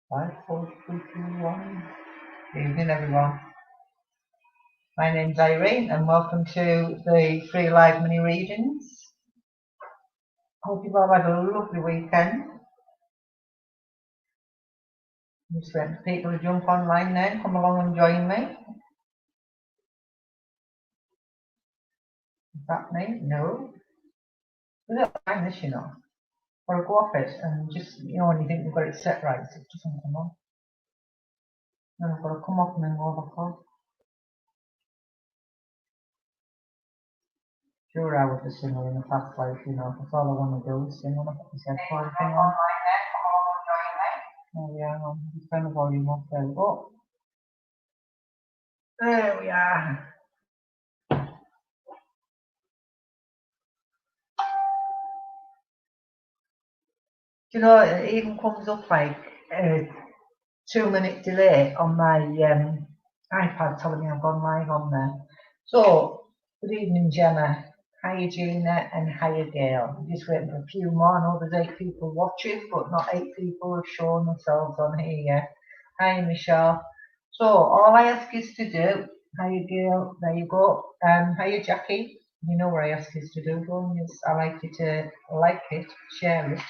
Five, four, three, two, one. Good evening, everyone. My name's Irene, and welcome to the free live mini readings. Hope you've all had a lovely weekend. I'm just waiting for people to jump online then, come along and join me. Is that me? No. It's a little time this, you know. Or go off it and just, when you think you've got it set right, it doesn't come on. Then I've got to come off and then go back on. Sure, I was a singer in the past life, that's all I want to do is sing on it. I said, thing on. Oh yeah, I'm just turn the volume off. There we go. There we are. It even comes up like a 2-minute delay on my iPad telling me I've gone live on there. So, good evening, Gemma. Hiya, Gina, and hiya, Gail. I'm just waiting for a few more. I know there's 8 people watching, but not 8 people have shown themselves on here yet. Hiya, Michelle. So, all I ask is to do, hiya, Gail, there you go. Hiya, Jackie. You know what I ask you to do, don't you? I like you to like it, share it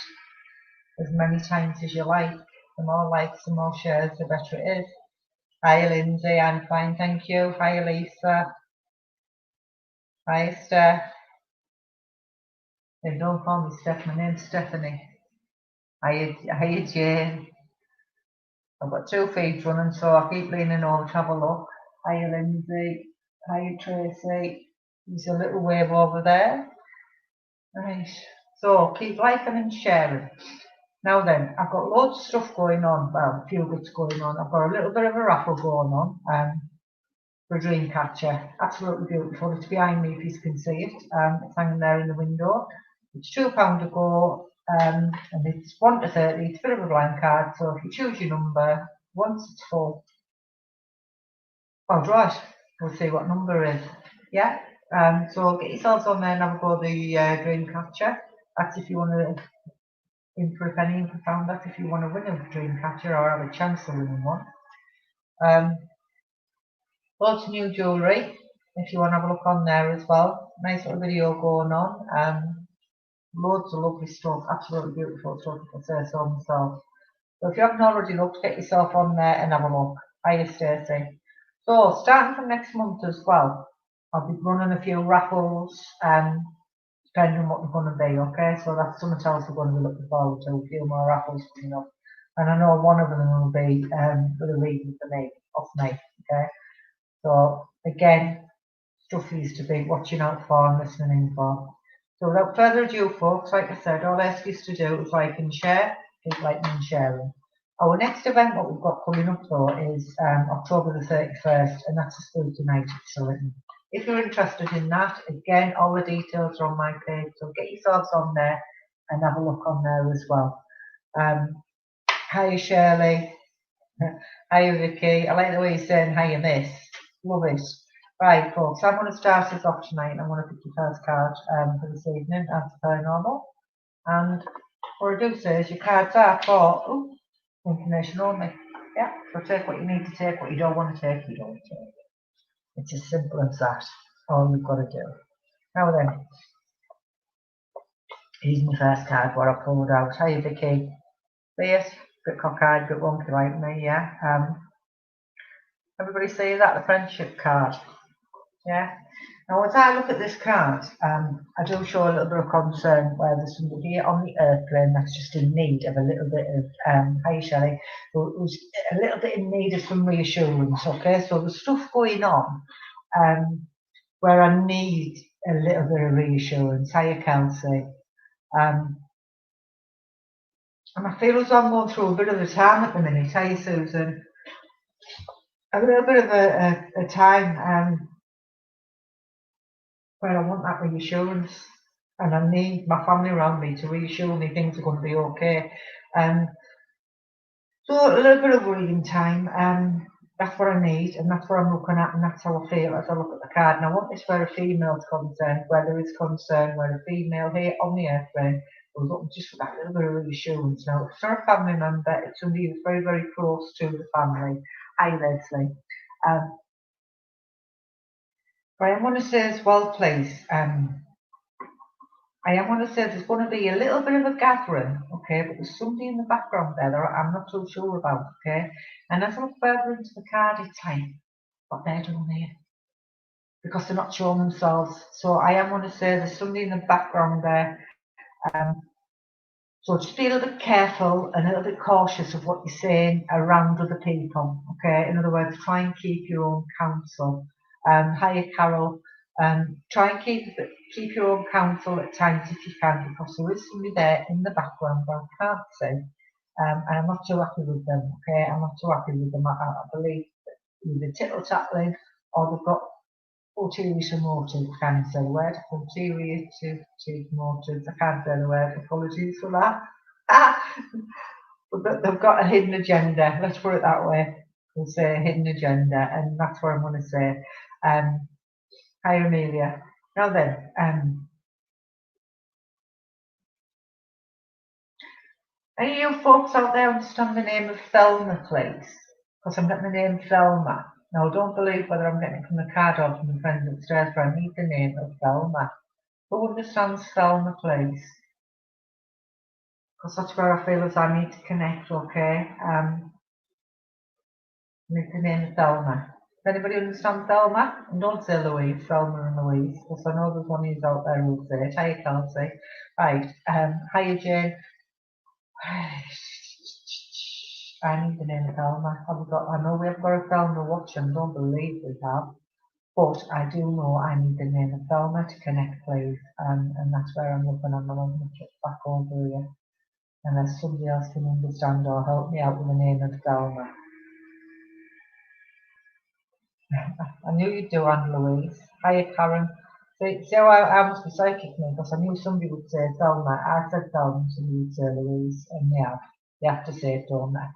as many times as you like. The more likes, the more shares, the better it is. Hi, Lindsay, I'm fine, thank you. Hi, Lisa. Hi, Steph. They don't call me Steph, my name's Stephanie. Hi, Jane. I've got 2 feeds running, so I keep leaning over to have a look. Hi, Lindsay. Hi, Tracy. There's a little wave over there. Right, so keep liking and sharing. Now then, I've got loads of stuff going on, well, a few bits going on. I've got a little bit of a raffle going on for a dream catcher. Absolutely beautiful. It's behind me if you can see it. It's hanging there in the window. It's £2 to go, and it's 1 to 30. It's a bit of a blank card, so if you choose your number, once it's full, oh, right, we'll see what number it is. Yeah, so get yourselves on there and have a go at the dream catcher. That's if you want to in for a penny if I found that if you want to win a dream catcher or have a chance of winning one. Lots of new jewellery if you want to have a look on there as well. Nice little video going on. Loads of lovely stuff, absolutely beautiful stuff if I say so myself. So if you haven't already looked, get yourself on there and have a look. Hiya, Stacey. So starting from next month as well, I'll be running a few raffles, depending on what they're going to be, okay? So that's something else we're going to be looking forward to, a few more raffles coming up. And I know one of them will be for the reading for me, off me, okay? So again, stuff for you to be watching out for and listening in for. So without further ado, folks, like I said, all I ask you to do is like and share, keep liking and sharing. Our next event, what we've got coming up though, is October the 31st, and that's a spooky night at Shillington. If you're interested in that, again, all the details are on my page, so get yourselves on there and have a look on there as well. Hiya, Shirley. Hiya, Vicky. I like the way you're saying hiya, miss. Love it. Right, folks, I'm going to start this off tonight. I'm going to pick your first card for this evening, as per normal. And what I do say is your cards are for information only. Yeah, so take what you need to take, what you don't want to take, you don't take. It's as simple as that. All you've got to do. Now then, here's my first card, what I pulled out. Hiya, Vicky. Yes, bit cockeyed, bit wonky like me, yeah. Everybody see that, the friendship card? Yeah. Now, as I look at this card, I do show a little bit of concern where there's somebody on the airplane that's just in need of a little bit of, hi Shelley, who's a little bit in need of some reassurance, okay? So there's stuff going on where I need a little bit of reassurance. Hiya, Kelsey. And I feel as though I'm going through a bit of a time at the minute. Hiya, Susan. A little bit of a time where I want that reassurance, and I need my family around me to reassure me things are going to be okay. So a little bit of worrying time, that's what I need, and that's what I'm looking at, and that's how I feel as I look at the card. And I want this where a female's concerned, where there is concern, where a female here on the airplane I was looking just for that little bit of reassurance. Now, it's not a family member, it's somebody who's very, very close to the family. Hi, Leslie. But I want to say as well, please, I am going to say there's going to be a little bit of a gathering, okay, but there's somebody in the background there that I'm not so sure about, okay? And as I look further into the card, it's like, what they're doing here, because they're not showing themselves. So I am going to say there's somebody in the background there. So just be a little bit careful and a little bit cautious of what you're saying around other people, okay? In other words, try and keep your own counsel. Hiya, Carol. Try and keep your own counsel at times if you can, because there is somebody there in the background that I can't see. And I'm not too happy with them, okay? I'm not too happy with them. I believe either tittle-tattling or they've got ulterior motives. I can't say the word. Ulterior motives. I can't say the word. Apologies for that. But they've got a hidden agenda. Let's put it that way. We'll say a hidden agenda, and that's what I'm going to say. Hi, Amelia. Now then, any of you folks out there understand the name of Thelma, please? Because I'm getting the name Thelma. Now, don't believe whether I'm getting it from the card or from the friends upstairs, but I need the name of Thelma. Who understands Thelma, please? Because that's where I feel as I need to connect, okay? Need the name of Thelma. Does anybody understand Thelma? And don't say Louise, Thelma and Louise, because I know there's one of you out there who'll say it. Hiya, Kelsey. Right, hiya, Jane. I need the name of Thelma. I know we haven't got a Thelma watching, don't believe we have. But I do know I need the name of Thelma to connect, please. And that's where I'm looking at. I'm going to check back over here. Unless somebody else can understand or help me out with the name of Thelma. I knew you'd do, Anne Louise. Hiya, Karen. See how I must be psychic now, because I knew somebody would say Thelma. I said Thelma, somebody would say Louise, and they have to say it, don't they?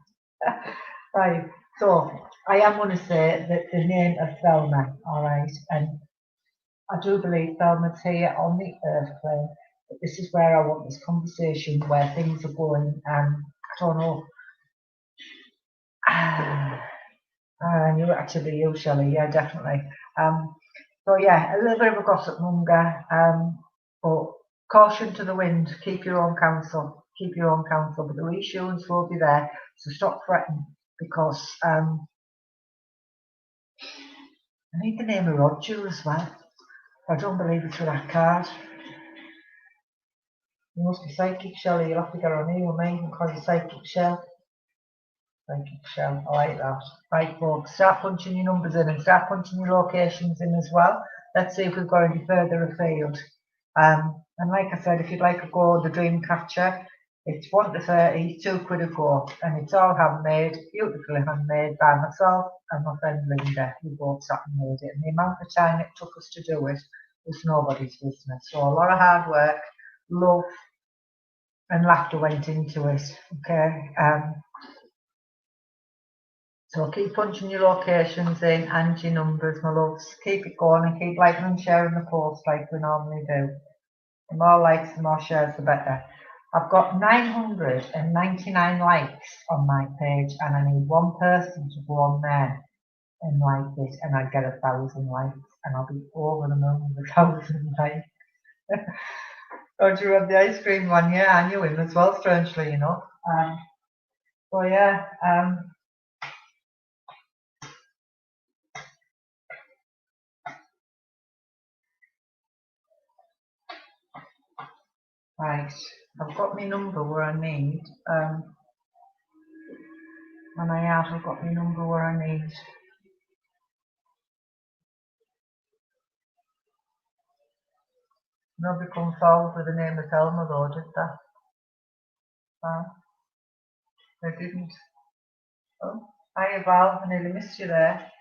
Right, so I am going to say that the name of Thelma, all right, and I do believe Thelma's here on the earth plane, but this is where I want this conversation, where things are going, I don't know. I knew it actually you, Shelley, yeah, definitely. So yeah, a little bit of a gossip monger, but caution to the wind, keep your own counsel, but the reassurance will be there, so stop fretting, because I need the name of Roger as well. I don't believe it's for that card. You must be psychic, Shelley, you'll have to get on here with me and call you Psychic Shell. Psychic Shell, I like that. Right folks, start punching your numbers in and start punching your locations in as well. Let's see if we've got any further afield. And like I said, if you'd like a go at the dream catcher, it's 1 to 30, £2 a go, and it's all handmade, beautifully handmade by myself and my friend Linda, who both sat and made it. And the amount of time it took us to do it was nobody's business. So a lot of hard work, love, and laughter went into it. Okay. So keep punching your locations in and your numbers, my loves. Keep it going and keep liking and sharing the post like we normally do. The more likes, the more shares, the better. I've got 999 likes on my page, and I need one person to go on there and like it, and I get 1,000 likes, and I'll be over the moon with 1,000 likes. Don't you have the ice cream one? Yeah, and you win as well, strangely enough. So yeah, right. I've got my number where I need. And I've got my number where I need. Nobody come forward with the name of Thelma though, did they? They didn't. Oh, hiya Val, I nearly missed you there.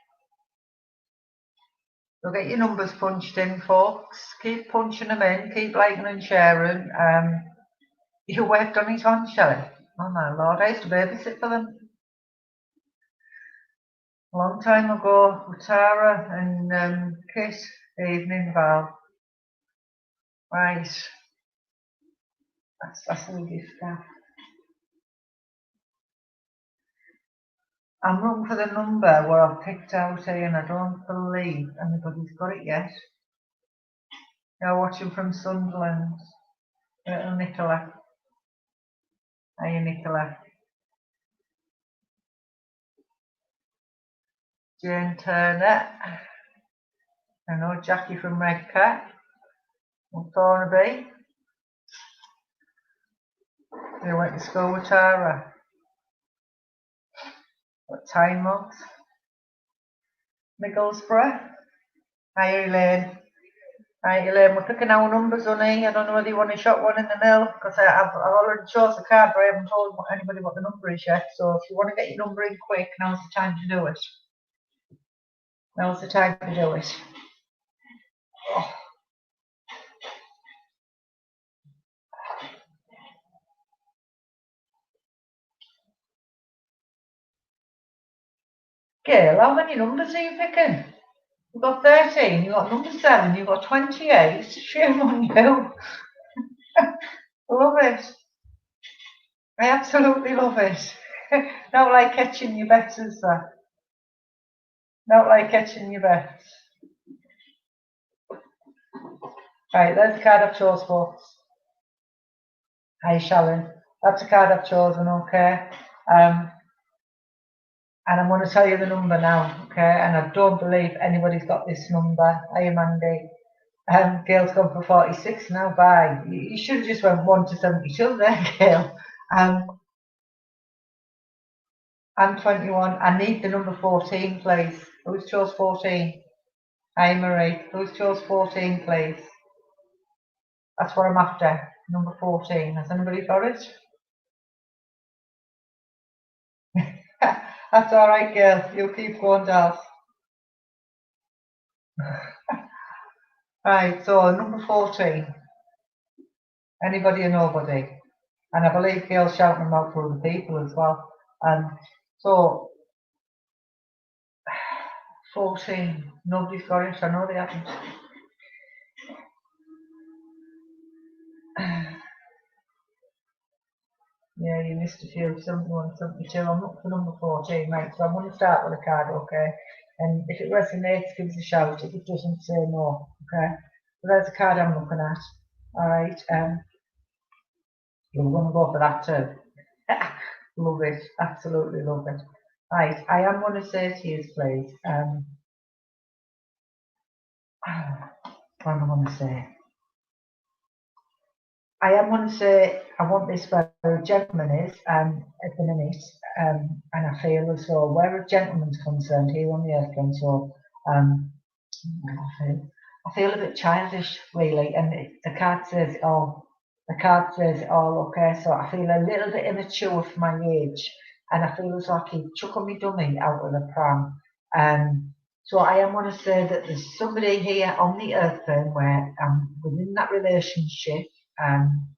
So get your numbers punched in, folks. Keep punching them in, keep liking and sharing. You worked on it on, Shelley? Oh my lord, I used to babysit for them. A long time ago with Tara and Kit, evening Val. Right. That's a gift now. I'm looking for the number where I've picked out here and I don't believe anybody's got it yet. You're watching from Sunderland. Little Nicola. Hiya, Nicola. Jane Turner. I know Jackie from Redcar. Thornaby. They went to school with Tara. What time months? Middlesbrough. Hiya, Elaine. Right, Elaine, we're picking our numbers, honey. I don't know whether you want to shot one in the mill, because I've already chose the card, but I haven't told anybody what the number is yet. So if you want to get your number in quick, now's the time to do it. Now's the time to do it. Oh. Gail, how many numbers are you picking? You've got 13, you've got number 7, you've got 28. Shame on you. I love it. I absolutely love it. Not like catching your bets, is that? Not like catching your bets. Right, there's the card I've chose, folks. Hi, Sharon. That's the card I've chosen, okay? And I'm going to tell you the number now, okay? And I don't believe anybody's got this number. Hi, Mandy. Gail's gone for 46 now. Bye. You should have just went 1 to 72 there, Gail. I'm 21. I need the number 14, please. Who's chose 14? Hi, Marie. Who's chose 14, please? That's what I'm after. Number 14. Has anybody got it? That's all right, Gail. You keep going, Dad. Right, so number 14. Anybody or nobody? And I believe Gail's shouting them out for other people as well. So 14. Nobody's got it. I know they haven't. Yeah, you missed a few. 71, 72. I'm looking for number 14, right? So I'm going to start with a card, okay? And if it resonates, give us a shout. If it doesn't, say no, okay? So there's the card I'm looking at. All right. You're going to go for that too. Love it. Absolutely love it. Right. I am going to say to you, please. What am I going to say? I am going to say I want this where a gentleman is at the minute, and I feel as though where a gentleman's concerned here on the earth, and so I feel a bit childish really, and the card says it all. The card says it all. Okay, so I feel a little bit immature for my age, and I feel as though I keep chucking me dummy out of the pram. So I am going to say that there's somebody here on the earth plane where I'm within that relationship. And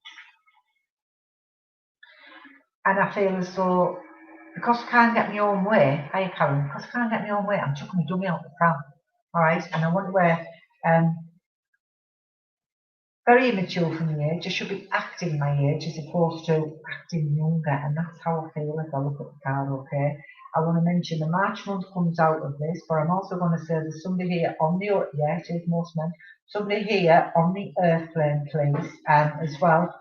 I feel as though because I can't get my own way, hi Karen, because I can't get my own way, I'm chucking my dummy out the pram. Alright, and I wonder where very immature for my age, I should be acting my age as opposed to acting younger, and that's how I feel if I look at the card, okay? I want to mention the March month comes out of this, but I'm also going to say there's somebody here on the earth, yeah, it is most men, somebody here on the earth plane, please, as well,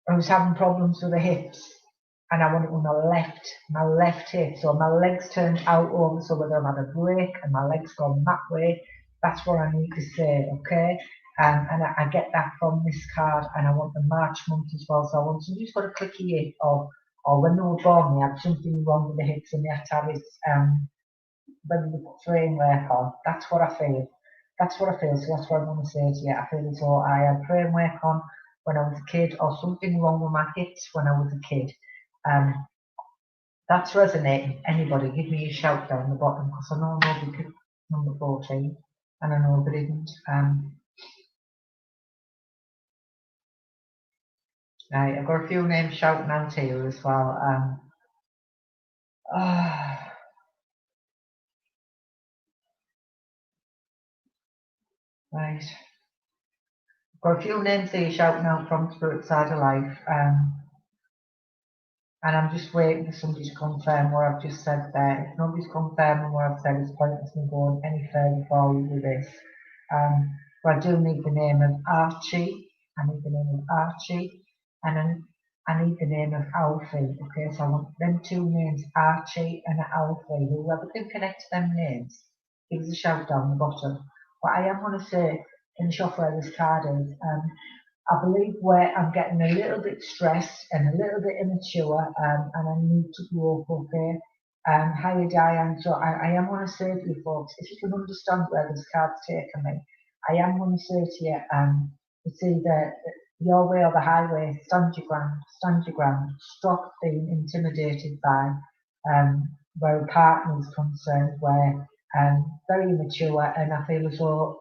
who's having problems with the hips, and I want it with my left hip, so my legs turned out over, so whether I've had a break and my legs gone that way, that's what I need to say, okay? And I get that from this card, and I want the March month as well, so I want somebody who's got a clicky hip, or when they were born they had something wrong with the hips and they had to have it when they put framework on. That's what I feel. That's what I feel, so that's what I'm going to say to you. I feel as though I had framework on when I was a kid, or something wrong with my hips when I was a kid. That's resonating. Anybody, give me a shout down the bottom, because I know nobody picked number 14, and I know they didn't. Right, I've got a few names shouting out here as well. Right. Got a few names here shouting out from Spirit Side of Life, and I'm just waiting for somebody to confirm what I've just said there. If nobody's confirming what I've said, it's pointless me going any further forward with this. But I do need the name of Archie. I need the name of Archie, and then I need the name of Alfie. Okay, so I want them two names, Archie and Alfie. Whoever can connect them names, give us a shout down the bottom. But I am going to say, finish off where this card is. I believe where I'm getting a little bit stressed and a little bit immature, and I need to grow up, okay? Hiya Diane, so I am going to say to you folks, if you can understand where this card's taken me, I am going to say to you, it's either your way or the highway, stand your ground, stop being intimidated by where a partner is concerned, where very immature, and I feel as though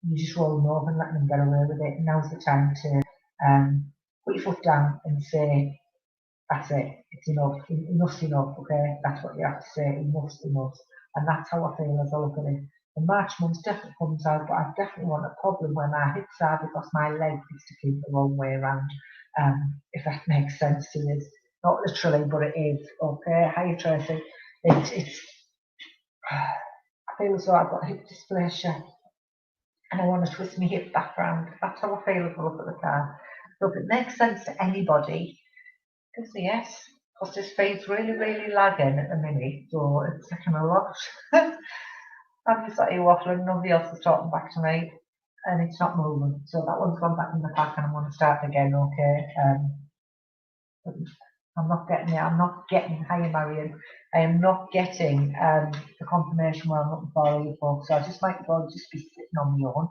you just roll them over and let them get away with it. Now's the time to put your foot down and say, that's it, it's enough, enough's enough, okay? That's what you have to say, enough's enough. And that's how I feel as I look at it. The March month definitely comes out, but I definitely want a problem when my hips are because my leg is to keep the wrong way around, if that makes sense to you. Not literally, but it is, okay? Hiya Tracy. It's I feel as though I've got hip dysplasia and I want to twist my hip back round. That's how I feel if I look at the car. So if it makes sense to anybody, give us a yes. Because this feed's really, really lagging at the minute, so it's taking a lot. I'm just sat here waffling, nobody else is talking back to me, and it's not moving. So that one's gone back in the pack and I'm going to start again, okay? I'm not getting it. I'm not getting, hiya Marion, I am not getting the confirmation where I'm looking for you folks. So I just might well just be sitting on my own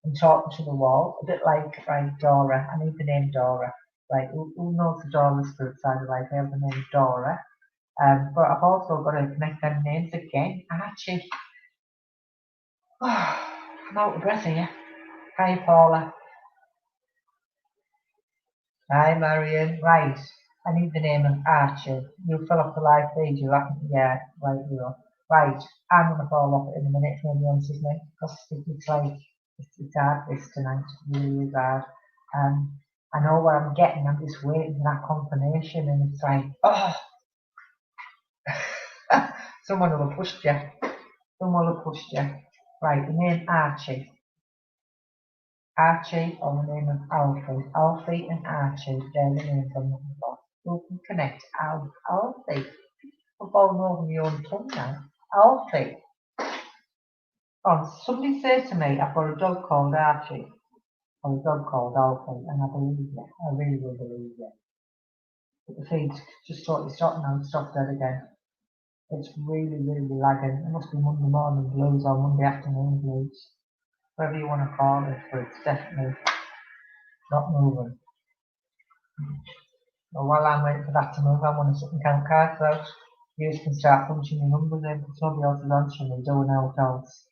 and talking to the wall, a bit like, right, Dora. I need the name Dora. Right, who knows the Dora Spirit Side of Life? I have the name Dora. But I've also got to connect them names again. Archie. Oh, I'm out of breath here. Hi Paula. Hi Marion. Right. I need the name of Archie. You fill up the live feed, you haven't? Yeah, right, you are. Right, I'm going to fall off it in a minute, if nobody answers me, because it's like, it's hard this tonight, it really is hard. I know what I'm getting, I'm just waiting for that confirmation, and it's like, oh, someone will have pushed you. Someone will have pushed you. Right, the name Archie. Archie or the name of Alfie. Alfie and Archie, they're the names I'm looking for. Who can connect Alfie? I'm falling over my own tongue now. Alfie. Oh, somebody say to me, I've got a dog called Archie, or a dog called Alfie, and I believe you. I really will believe you. But the feed's just totally stopped now, it's stopped dead again. It's really, really lagging. It must be Monday morning blues or Monday afternoon blues. Whatever you want to call it, but it's definitely not moving. So while I'm waiting for that to move, I want to sit and count cards out. You can start punching your numbers in, because nobody else is answering and doing out else.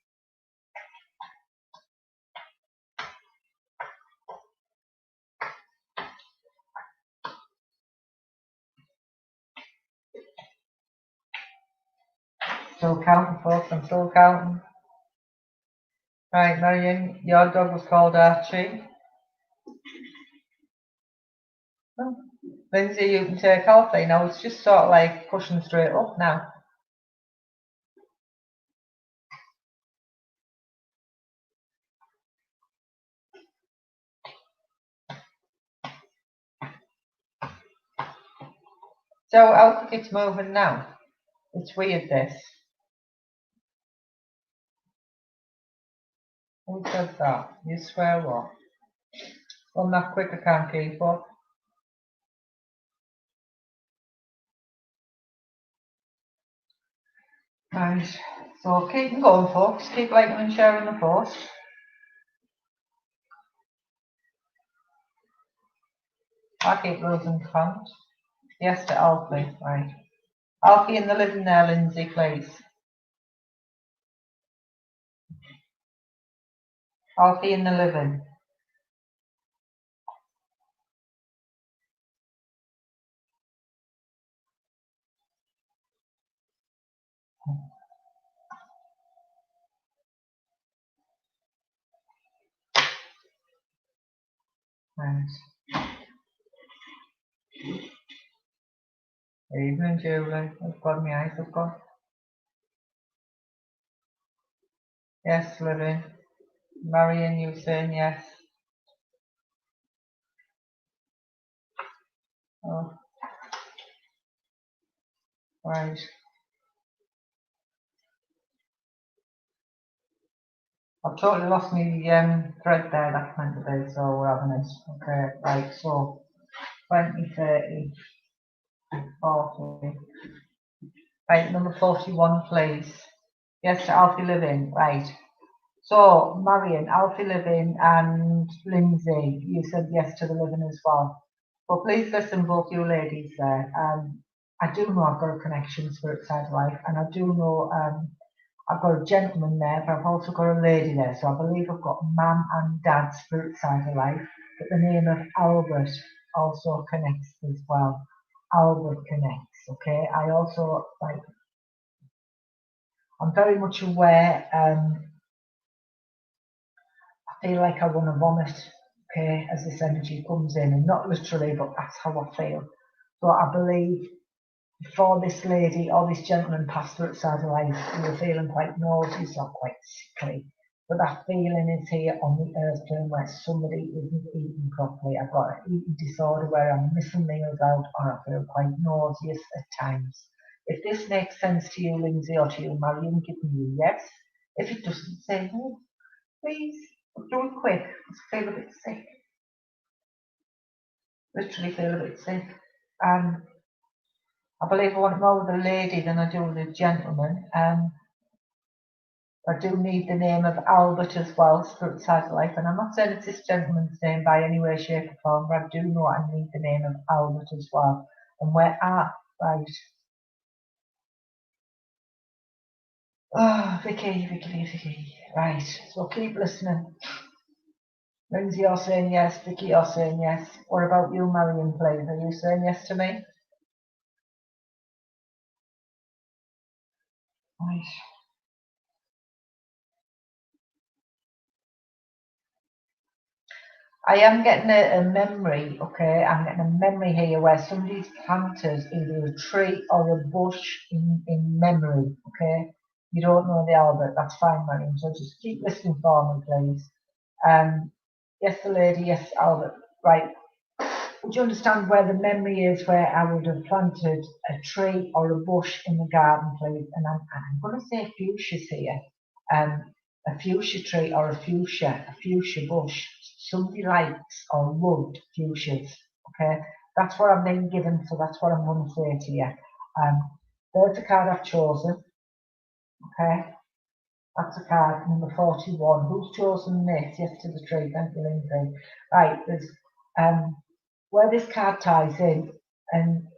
Still counting, folks, I'm still counting. Right, Marion, your dog was called Archie. Oh. Lindsay, you can take Alfie. Now it's just sort of like pushing straight up now. So how quick it's moving now? It's weird this. Who said that? You swear what? Well, that quick I can't keep up. Right, so keep going folks, keep liking and sharing the post. I keep losing count. Yes to Alfie, right. Alfie in the living there, Lindsay, please. Alfie in the living. Right. Evening, Julie. I've got my eyes, I've got. Yes, Living. Marion, you saying yes? Oh, right. I've totally lost my thread there, that's meant to be, so we're having it. Okay, right, so 20, 30, 40. Right, number 41, please. Yes, to Alfie Living, right. So, Marion, Alfie Living and Lindsay, you said yes to the living as well. Well, please listen, both you ladies there. I do know I've got a connection spirit side of life, and I do know I've got a gentleman there, but I've also got a lady there. So I believe I've got mum and dad's spirit side of life. But the name of Albert also connects as well. Albert connects, okay? I also, like, I'm very much aware, I feel like I want to vomit, okay, as this energy comes in, and not literally, but that's how I feel. So I believe before this lady or this gentleman passed through outside of life, we were feeling quite nauseous or quite sickly. But that feeling is here on the earth plane where somebody isn't eating properly. I've got an eating disorder where I'm missing meals out or I feel quite nauseous at times. If this makes sense to you, Lindsay, or to you, Marion, give me a yes. If it doesn't, say no, please. Do it quick. I feel a bit sick. Literally feel a bit sick. I believe I want more with the lady than I do with the gentleman. I do need the name of Albert as well, Spirit Side of Life. And I'm not saying it's this gentleman's name by any way, shape, or form, but I do know I need the name of Albert as well. And where are, right. Oh, Vicky. Right, so keep listening. Lindsay, you're saying yes. Vicky, you're saying yes. What about you, Marion, please? Are you saying yes to me? Right. I am getting a memory, okay? I'm getting a memory here where somebody's planted either a tree or a bush in memory, okay? You don't know the Albert, that's fine, Marion. So just keep listening for me, please. Yes, the lady, yes, Albert. Right. Would you understand where the memory is where I would have planted a tree or a bush in the garden, please? And I'm going to say fuchsias here. A fuchsia tree or a fuchsia bush. Somebody likes or loved fuchsias. Okay, that's what I'm being given, so that's what I'm going to say to you. There's the card I've chosen. Okay, that's a card number 41. Who's chosen this? Yes to the tree. Thank you, Lindsay. Right, there's where this card ties in, and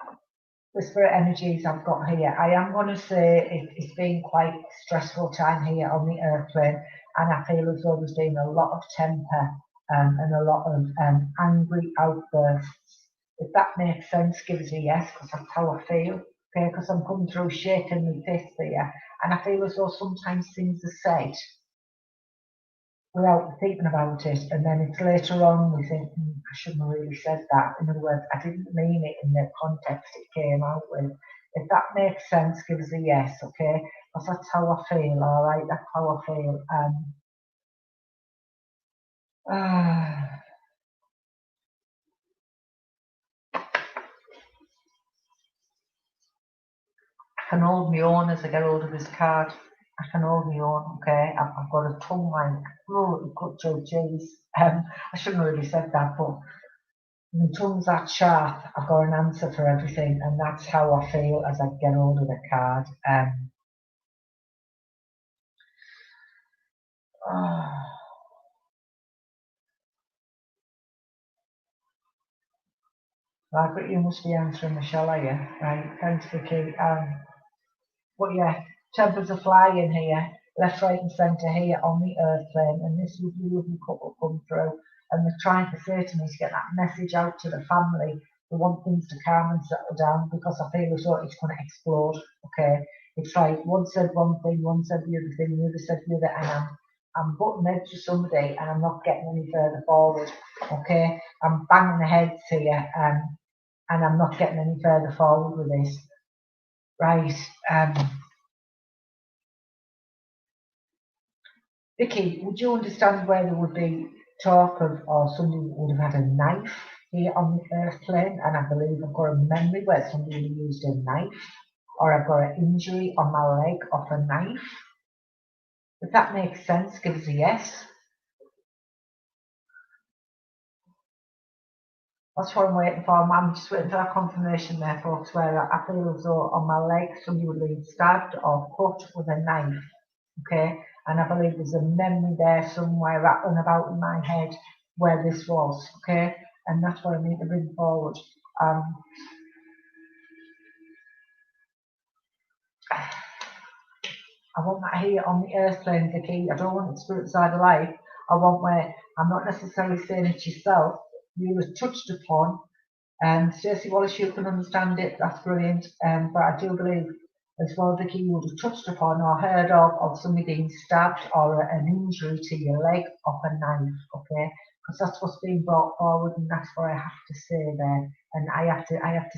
the spirit energies I've got here, I am going to say it's been quite a stressful time here on the earth plane, and I feel as though there's been a lot of temper and a lot of angry outbursts. If that makes sense, give us a yes, because that's how I feel. Okay, because I'm coming through shaking my fist here, and I feel as though sometimes things are said without thinking about it, and then it's later on we think, I shouldn't have really said that. In other words, I didn't mean it in the context it came out with. If that makes sense, give us a yes, okay? Because that's how I feel, all right? That's how I feel. I can hold my own as I get hold of this card. I can hold my own, okay? I've got a tongue like, oh, cut your cheese. I shouldn't have really said that, but my tongue's that sharp, I've got an answer for everything, and that's how I feel as I get hold of the card. Margaret, you must be answering Michelle, are you? Right, thanks, Vicky. But yeah, tempers are flying here, left, right, and centre here on the earth plane, and this lovely couple come through, and they're trying to say to me to get that message out to the family. They want things to calm and settle down because I feel as though it's going to explode. Okay, it's like one said one thing, one said the other thing, the other said the other, and I'm butting heads to somebody and I'm not getting any further forward. Okay, I'm banging the heads here, and I'm not getting any further forward with this. Right, Vicky, would you understand where there would be talk of, or somebody would have had a knife here on the earth plane? And I believe I've got a memory where somebody used a knife, or I've got an injury on my leg off a knife. If that makes sense, give us a yes. That's what I'm waiting for. I'm just waiting for that confirmation there, folks, where I feel as though on my leg somebody would have been stabbed or cut with a knife. Okay, and I believe there's a memory there somewhere rattling about in my head where this was. Okay, and that's what I need to bring forward. I want that here on the earth plane, Vicky. I don't want the spirit side of life. I want where I'm not necessarily saying it yourself. You were touched upon. Stacey Wallace, you can understand it. That's brilliant. But I do believe as well, Vicky, you would have touched upon or heard of somebody being stabbed or an injury to your leg off a knife. Okay, because that's what's being brought forward, and that's what I have to say there. And I have to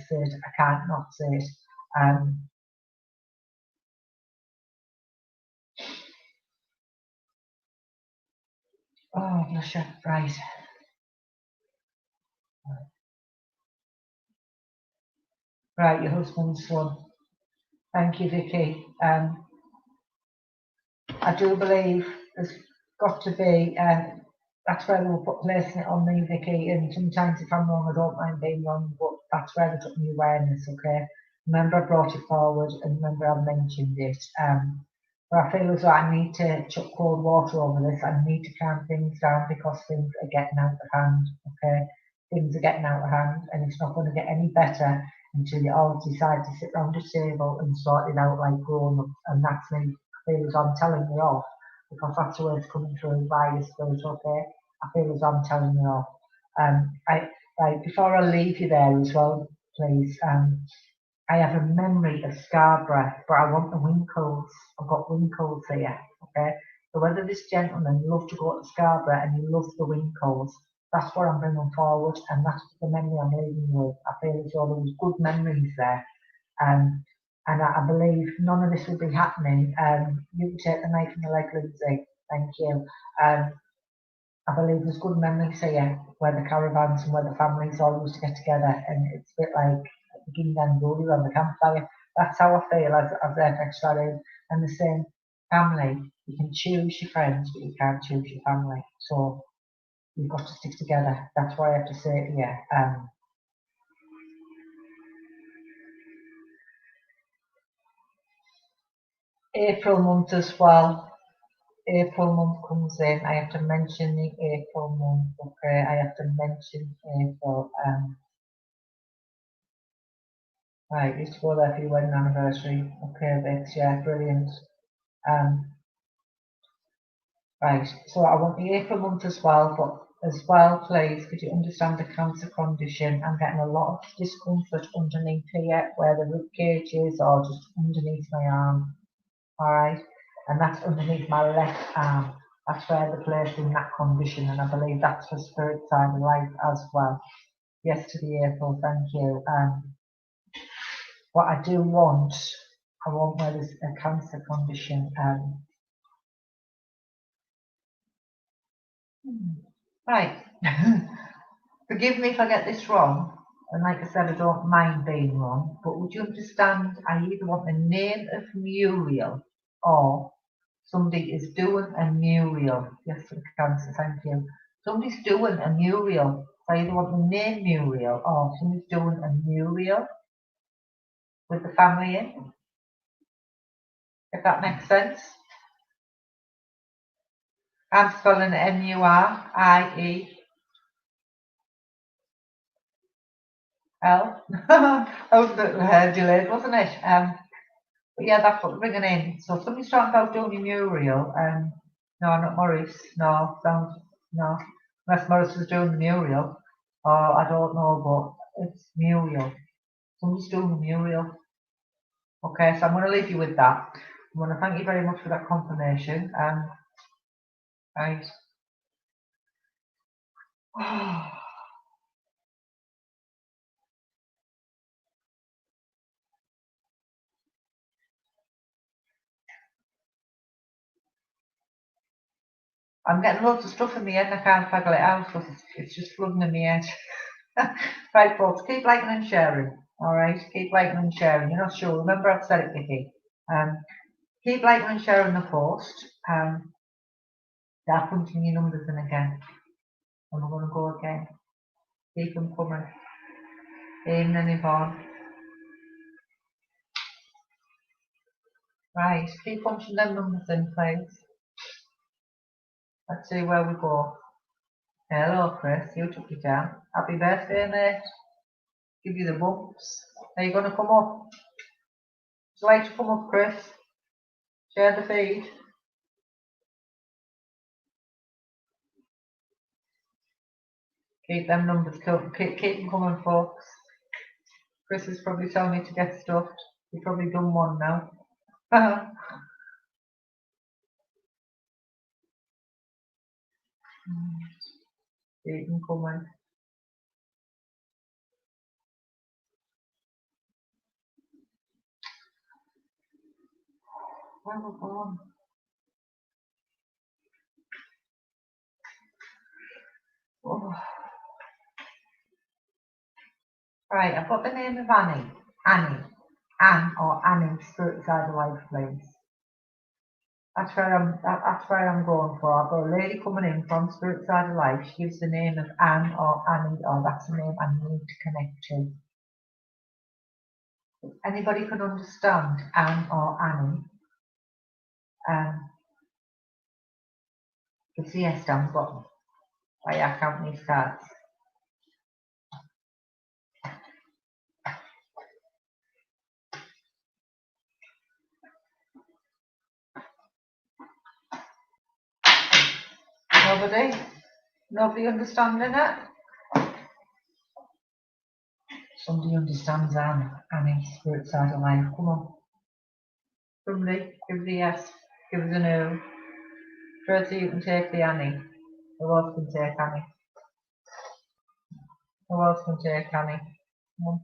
say it. I can't not say it. Oh, bless you. Right. Right, your husband's son. Thank you, Vicky. I do believe there's got to be, that's where they were placing it on me, Vicky, and sometimes if I'm wrong, I don't mind being wrong, but that's where they took me awareness, okay? Remember I brought it forward, and remember I mentioned it. But I feel as though I need to chuck cold water over this. I need to calm things down because things are getting out of hand, okay? Things are getting out of hand, and it's not going to get any better until you all decide to sit round the table and sort it out like grown ups, and that's me. Feel as I'm telling you off because that's the way it's coming through by the spirit, okay? I feel as I'm telling you off. Right, before I leave you there as well, please, I have a memory of Scarborough, but I want the winkles. I've got winkles here, okay? So whether this gentleman loved to go to Scarborough and he loves the winkles, that's what I'm bringing forward, and that's the memory I'm leaving you with. I feel as though there was good memories there. Um, and I believe none of this will be happening. You can take the knife in the leg, Lindsay. Thank you. I believe there's good memories here where the caravans and where the families all used to get together, and it's a bit like beginning and glory around the campfire. That's how I feel as FX Shadows. And the same family, you can choose your friends, but you can't choose your family. So you've got to stick together. That's why I have to say it here. April month as well. April month comes in. I have to mention the April month. Okay, I have to mention April. Right, used to go there for your wedding anniversary. Okay, Vix, yeah, brilliant. Right, so I want the April month as well, but as well, please, could you understand the cancer condition? I'm getting a lot of discomfort underneath here, where the rib cage is, or just underneath my arm. All right, and that's underneath my left arm. That's where they're placing that condition, and I believe that's for spirit side of life as well. Yes to the April, thank you. What I do want, I want where there's a cancer condition. Right. Forgive me if I get this wrong, and like I said, I don't mind being wrong, but would you understand I either want the name of Muriel or somebody is doing a Muriel. Yes, for the cancer, thank you. Somebody's doing a Muriel. So I either want the name Muriel or somebody's doing a Muriel with the family in, if that makes sense. I'm spelling Muriel. That was a bit delayed, wasn't it? But yeah, that's what we're bringing in. So somebody's talking about doing a Muriel. No, not Maurice. No, sounds no. Unless Maurice was doing the Muriel. I don't know, but it's Muriel. Somebody's doing the Muriel. Okay, so I'm going to leave you with that. I want to thank you very much for that confirmation. Right. I'm getting loads of stuff in my head and I can't figure it out because it's just flooding in my head. Right, folks, keep liking and sharing. Alright, keep liking and sharing. You're not sure, remember I've said it, Vicky. Keep liking and sharing the post. Start punching your numbers in again. And we're going to go again. Keep them coming. Aim and Yvonne. Right, keep punching them numbers in, please. Let's see where we go. Hello, Chris. You took it down. Happy birthday, mate. Give you the bumps. Are you going to come up? Would you like to come up, Chris? Share the feed. Keep them numbers keep them coming, folks. Chris is probably telling me to get stuffed. You've probably done one now. Keep them coming. Where are we going? Oh. Right, I've got the name of Annie. Anne or Annie, Spirit Side of Life, please. That's where I'm going for. I've got a lady coming in from Spirit Side of Life. She gives the name of Anne or Annie, or that's the name I need to connect to. Anybody can understand Anne or Annie. It's the S down the bottom. Right, I count these cards. Nobody? Nobody understanding it? Somebody understands Annie, Spirit Side of Life. Come on. Somebody, give the yes, give us a no. Tracy, you can take the Annie. Who else can take Annie? Who else can take Annie? Come on.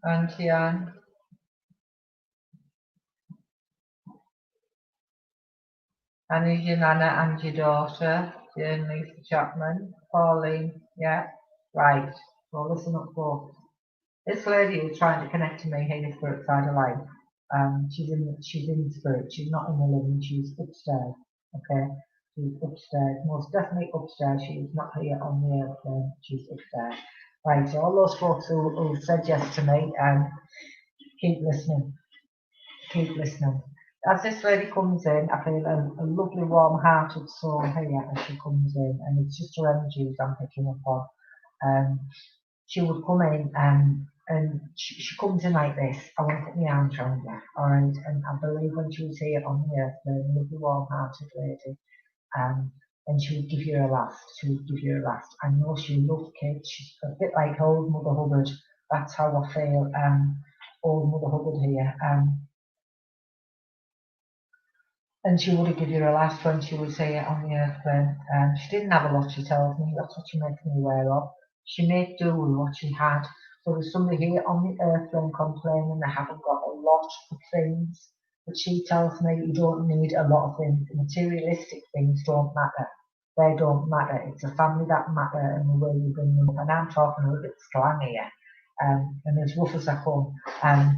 Auntie Anne. Annie's your nana and your daughter. Jane Lisa Chapman. Pauline. Yeah. Right. Well, listen up, folks. This lady is trying to connect to me here, Spirit Side of Life. She's in spirit. She's not in the living. She's upstairs. Okay, she's upstairs. Most definitely upstairs. She's not here on the earth. She's upstairs. Right. So all those folks who said yes to me, keep listening. Keep listening. As this lady comes in, I feel a lovely, warm-hearted soul here as she comes in, and it's just her energies I'm picking up on. She would come in and she comes in like this. I want to put my arms around her, alright? And I believe when she was here on the earth, the lovely warm-hearted lady, and she would give you a laugh. She would give you a laugh. I know she loved kids. She's a bit like old Mother Hubbard. That's how I feel. Old Mother Hubbard here. And she would give you a laugh when she was here on the earth plane. She didn't have a lot, she tells me. That's what she makes me aware of. She made do with what she had. So there's somebody here on the earth plane complaining they haven't got a lot of things. But she tells me you don't need a lot of things. Materialistic things don't matter. They don't matter. It's a family that matter and the way you bring them up. And I'm talking a little bit slang here. And as rough as I come.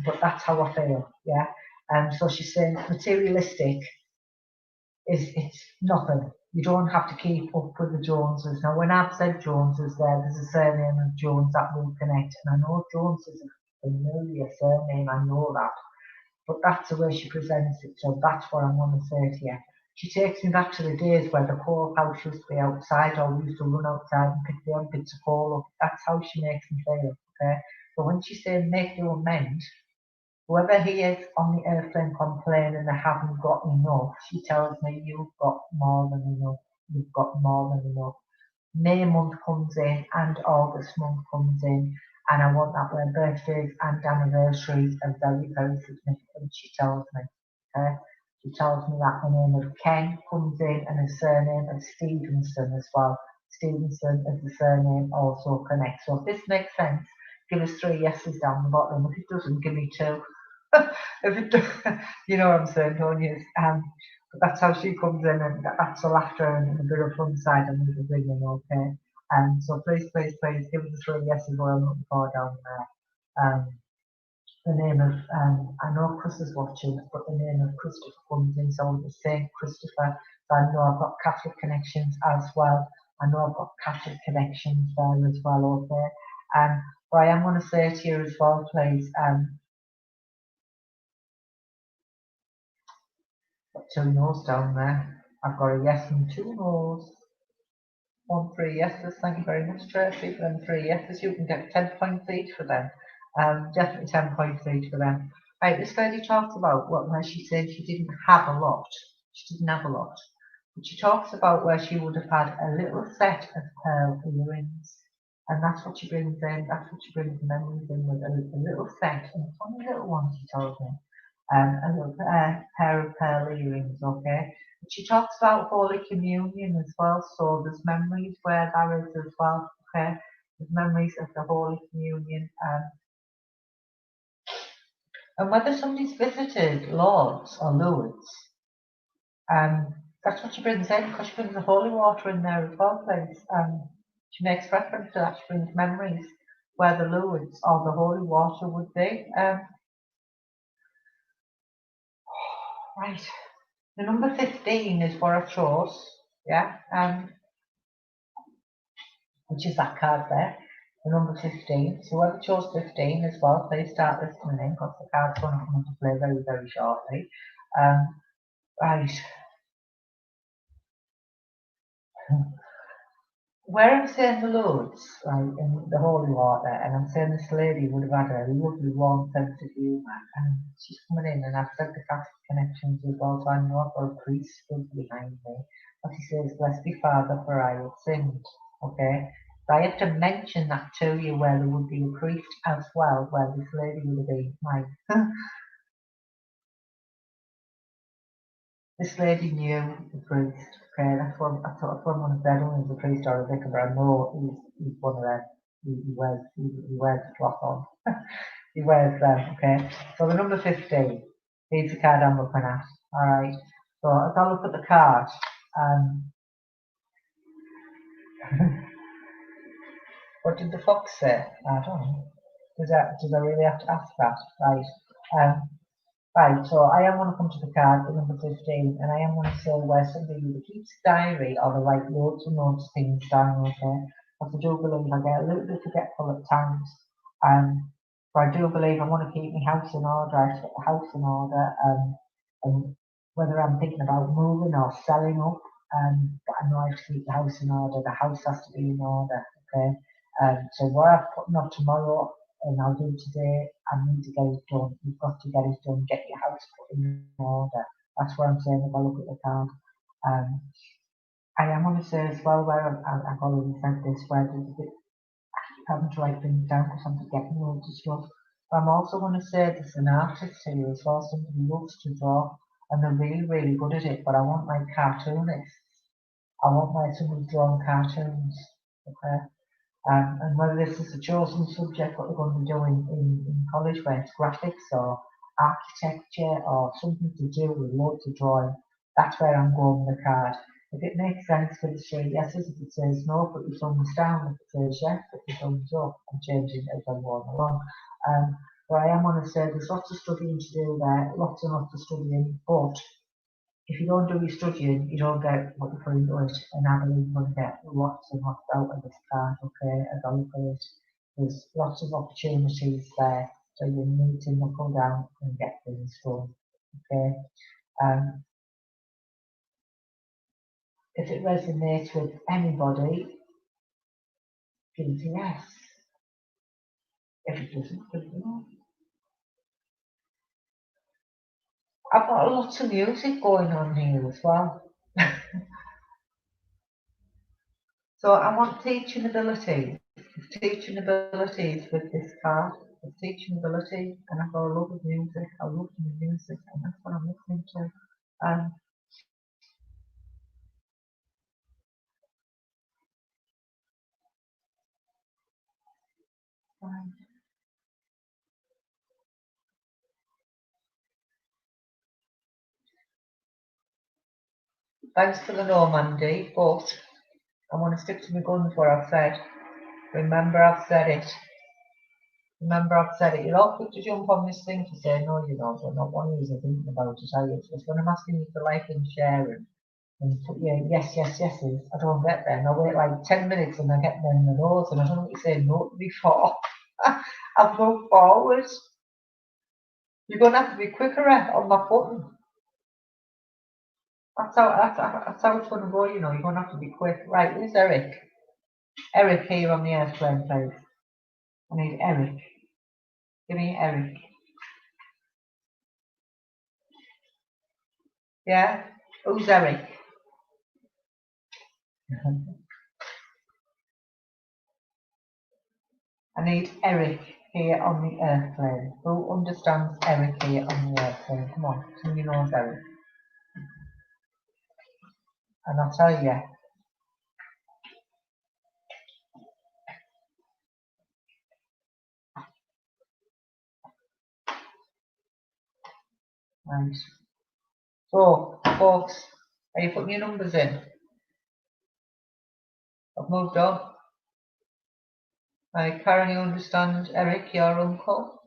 But that's how I feel, yeah. So she's saying materialistic it's nothing. You don't have to keep up with the Joneses. Now, when I've said Joneses there's a surname of Jones that will connect. And I know Jones is a familiar surname, I know that. But that's the way she presents it, so that's what I'm going to say to you. She takes me back to the days where the courthouse used to be outside, or we used to run outside and pick the odd bits of coal up. That's how she makes me feel, okay? So when she's saying make you amend, whoever he is on the airplane complaining they haven't got enough, she tells me you've got more than enough. You've got more than enough. May month comes in and August month comes in, and I want that where birthdays and anniversaries are very, very significant, she tells me. Okay? She tells me that the name of Ken comes in and his surname is Stevenson as well. Stevenson as the surname also connects. So if this makes sense, give us 3 yeses down the bottom. If it doesn't, give me 2. If it does, you know what I'm saying, don't you? But that's how she comes in, and that's the laughter and a bit of fun side and a little ringing, okay? So please, please, please give us 3 yeses what I'm looking for down there. The name of, I know Chris is watching, but the name of Christopher comes in, so the Saint Christopher. So I know I've got Catholic connections as well. I know I've got Catholic connections there as well, okay? But I am going to say to you as well, please, got 2 no's down there. I've got a yes and 2 no's. 1, 3 yeses. Thank you very much, Tracy, for them 3 yeses. You can get 10 points each for them. Definitely 10 points each for them. Right, this lady talks about where she said she didn't have a lot. She didn't have a lot. But she talks about where she would have had a little set of pearl earrings. And that's what she brings in. That's what she brings memories in with a little set. And it's only little one, she told me. A little pair of pearl earrings, okay? But she talks about Holy Communion as well, so there's memories where there is as well, okay? There's memories of the Holy Communion. And whether somebody's visited Lord's or Lourdes, that's what she brings in, because she brings the holy water in there as well, please. She makes reference to that, she brings memories where the Lourdes or the holy water would be. Right. The number 15 is what I chose, yeah, which is that card there, the number 15. So whoever chose 15 as well, please start listening in, because the card's going to come into play very, very shortly. Right. Where I'm saying the Lourdes, right, in the holy water, and I'm saying this lady would have had a lovely warm sense of humour, and she's coming in, and I've said the Catholic connections as well, so I know I've got a priest stood behind me. But he says, "Blessed be Father, for I have sinned." Okay, so I have to mention that to you, where there would be a priest as well, where this lady would have been. Like, this lady knew the priest. Okay, that's what I thought. I'm going to say, I don't know if he's a priest or a vicar, but I know he's one of them. He wears the cloth on. He wears them. Okay. So the number 15. He's the card I'm looking at. All right. So as I look at the card, what did the fox say? I don't know. Does I really have to ask that? Right. Right, so I am going to come to the card, the number 15, and I am going to say where somebody either keeps a diary or they write loads and loads of things down, okay? Because I do believe I get a little bit forgetful at times. But I do believe I want to keep my house in order, I to get the house in order, and whether I'm thinking about moving or selling up, but I know I have to keep the house in order, the house has to be in order, okay? So what I've put up tomorrow, and I'll do today, I need to get it done. You've got to get it done, get your house put in order. That's what I'm saying if I look at the card. I am going to say as well where I've already said this, where there's a bit, I keep having to write things down because I'm forgetting loads of stuff. But I'm also going to say there's an artist here as well, somebody who loves to draw, and they're really, really good at it, but I want my cartoonists. I want my somebody drawing cartoons, okay? And whether this is a chosen subject, what they're going to be doing in college, where it's graphics or architecture or something to do with loads of drawing, that's where I'm going with the card. If it makes sense, for the say yeses. If it says no, put your thumbs down. If it says yes, put your thumbs up. I'm changing it as I'm going along. But I am going to say there's lots of studying to do there, lots and lots of studying, but if you don't do your studying, you don't get what you put into it, and I believe you're going to get lots and lots out of this card, okay, as I look at it. There's lots of opportunities there, so you need to knuckle down and get things done, okay. If it resonates with anybody, give it a yes. If it doesn't, give it a no. I've got lots of music going on here as well. So I want teaching abilities. Teaching abilities with this card. Teaching ability, and I've got a love of music. I love the music, and that's what I'm listening to. And thanks for the no, Mandy, but I want to stick to my guns what I've said. Remember I've said it. Remember I've said it. You're all quick to jump on this thing to say no you don't. You're not one of you thinking about it, are you? It's when I'm asking you to like and share and put your yes, yeses, I don't get there. And I wait like 10 minutes and I get them in the nose and I don't know what you're saying no to before. I've moved forward. You're going to have to be quicker on my button. That's how it's going to go, you know. You're going to have to be quick. Right, where's Eric? Eric here on the airplane, please. I need Eric. Give me Eric. Yeah? Who's Eric? I need Eric here on the airplane. Who understands Eric here on the airplane? Come on, somebody knows Eric. And I'll tell you. Right. So, folks, are you putting your numbers in? I've moved on. Right, Karen, you understand Eric, your uncle?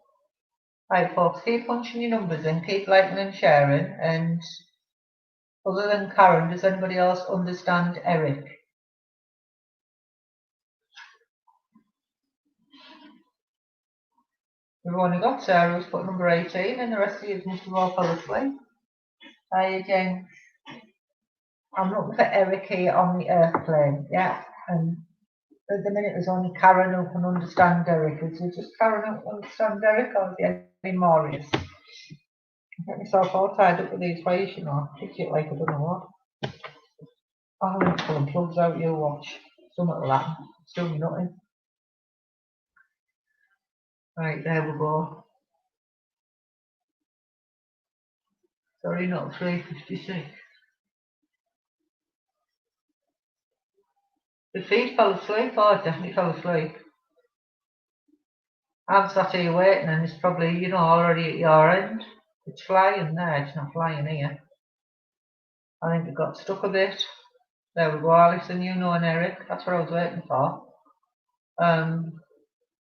Right, folks, keep punching your numbers in, keep liking and sharing, and other than Karen, does anybody else understand Eric? We've only got Sarah who's put number 18, and the rest of you must have all fell asleep. Hi again. I'm looking for Eric here on the airplane, yeah, and at the minute there's only Karen who can understand Eric. Is it just Karen who can understand Eric, or is there any more? I get myself all tied up with these ways, you know, kick it like I don't know what. I'll need to pull the plugs out, you watch. Something will happen. It's doing nothing. Right, there we go. Sorry, not 356. The feet fell asleep, oh, I definitely fell asleep. I'm sat here waiting and it's probably, you know, already at your end. It's flying there, it's not flying here. I think it got stuck a bit. There we go, Alison, you know, and Eric. That's what I was waiting for.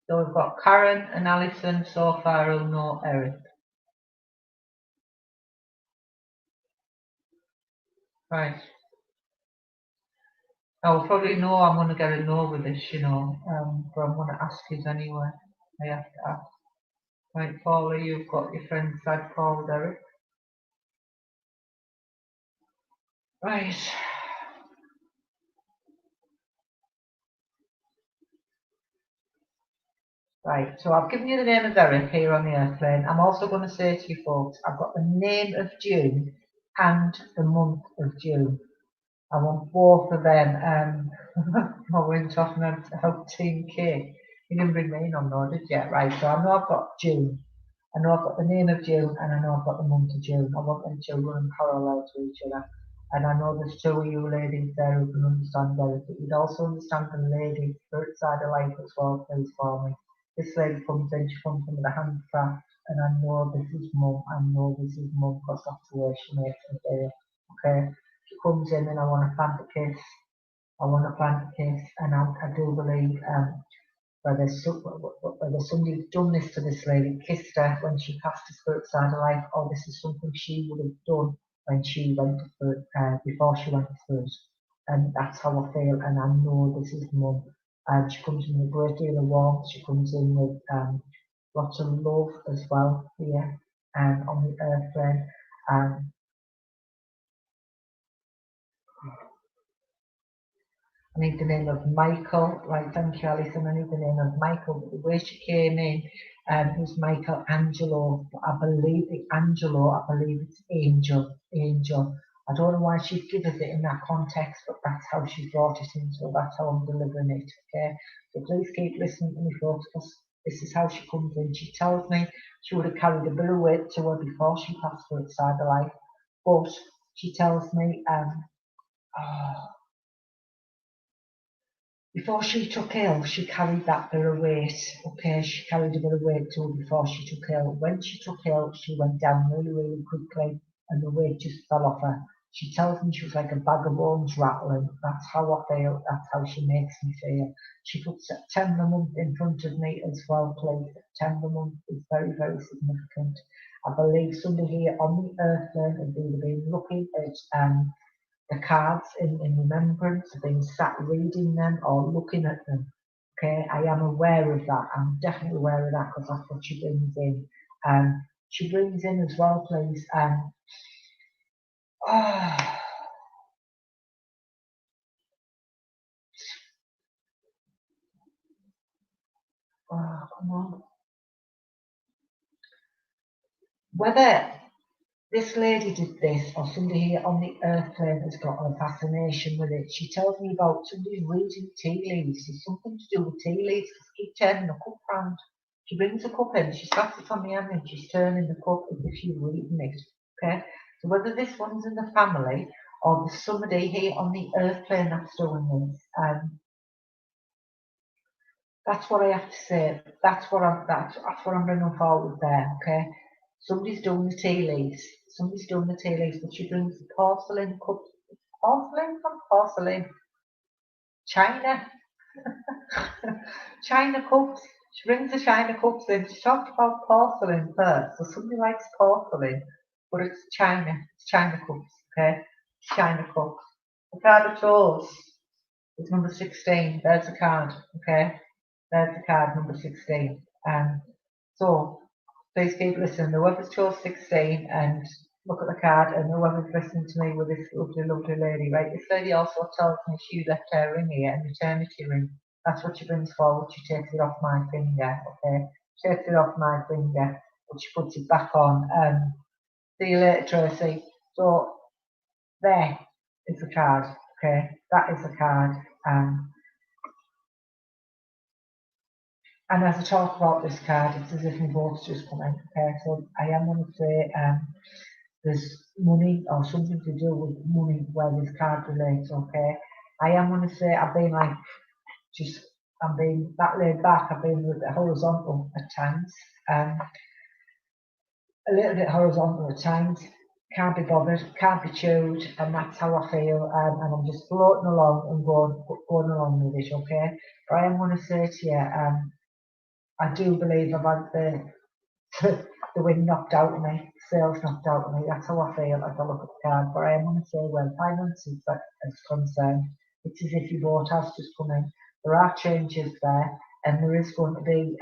So we've got Karen and Alison so far who know Eric. Right. I'll probably know I'm going to get a no with this, you know, but I'm going to ask you anyway. I have to ask. Right, Paula, you've got your friend side called Eric. Right. Right, so I've given you the name of Eric here on the airplane. I'm also going to say to you folks, I've got the name of June and the month of June. I want both of them. I went off and help Team K. You didn't bring me in on though, did you? Right, so I know I've got June. I know I've got the name of June and I know I've got the month of June. I want them to run parallel to each other. And I know there's two of you ladies there who can understand Eric, but you'd also understand the lady spirit side of life as well, please, for me. This lady comes in, she comes in with a handcraft, and I know this is mum, I know this is mum, because that's the way she makes it there. Okay? She comes in and I want to plant a kiss. I want to plant a kiss, and I do believe whether somebody done this to this lady, kissed her when she passed the spirit side of life, or this is something she would have done when she went to spirit, before she went to spirit. And that's how I feel, and I know this is mum. And she comes in with a great deal of warmth, she comes in with lots of love as well here on the airplane. I need the name of Michael. Right, thank you, Alison. I need the name of Michael. But the way she came in, who's Michael Angelo? I believe it's Angel. Angel. I don't know why she gives it in that context, but that's how she brought it in, so that's how I'm delivering it. Okay, so please keep listening to me, folks, because this is how she comes in. She tells me she would have carried a bit of weight to her before she passed through its side of life, but she tells me, oh, before she took ill, she carried that bit of weight. Okay, she carried a bit of weight too before she took ill. When she took ill, she went down really, really quickly, and the weight just fell off her. She tells me she was like a bag of bones rattling. That's how I feel. That's how she makes me feel. She put September month in front of me as well, please. September month is very, very significant. I believe somebody here on the earth plane has either been looking at the cards in remembrance, being sat reading them or looking at them. Okay, I am aware of that. I'm definitely aware of that because that's what she brings in. She brings in as well, please. Oh, come on. Whether this lady did this or somebody here on the earth plane has got a fascination with it. She tells me about somebody reading tea leaves. It's something to do with tea leaves because keep turning the cup round. She brings the cup in, she slaps it on the hand and she's turning the cup as if she's reading it. Okay? So whether this one's in the family or there's somebody here on the earth plane that's doing this, that's what I have to say. That's what I'm bringing forward there, okay? Somebody's doing the tea leaves. Somebody's doing the tea leaves, but she brings the porcelain cup. Porcelain from porcelain. China. China cups. She brings the China cups in. She talked about porcelain first. So somebody likes porcelain, but it's China. It's China cups, okay? It's China cups. The card I chose is number 16. There's the card, okay? There's the card, number 16. So please keep listening. Whoever's chose 16 and look at the card, and whoever's listening to me with this lovely, lovely lady, right? This lady also tells me she left her ring here, an eternity ring. That's what she brings forward. She takes it off my finger, okay? She takes it off my finger, but she puts it back on. See you later, Tracy. So there is the card, okay? That is the card. And as I talk about this card, it's as if my boat's just come in. Okay, so I am going to say there's money or something to do with money where this card relates. Okay, I am going to say I've been like I'm being that laid back. I've been a little bit horizontal at times, a little bit horizontal at times. Can't be bothered, can't be chewed, and that's how I feel. And I'm just floating along and going along with it. Okay, but I am going to say to you, I do believe I've had the wind knocked out of me, sales knocked out of me. That's how I feel as I look at the card. But I am going to say, well, finances is concerned, it's as if your boat has just come in. There are changes there, and there is going to be,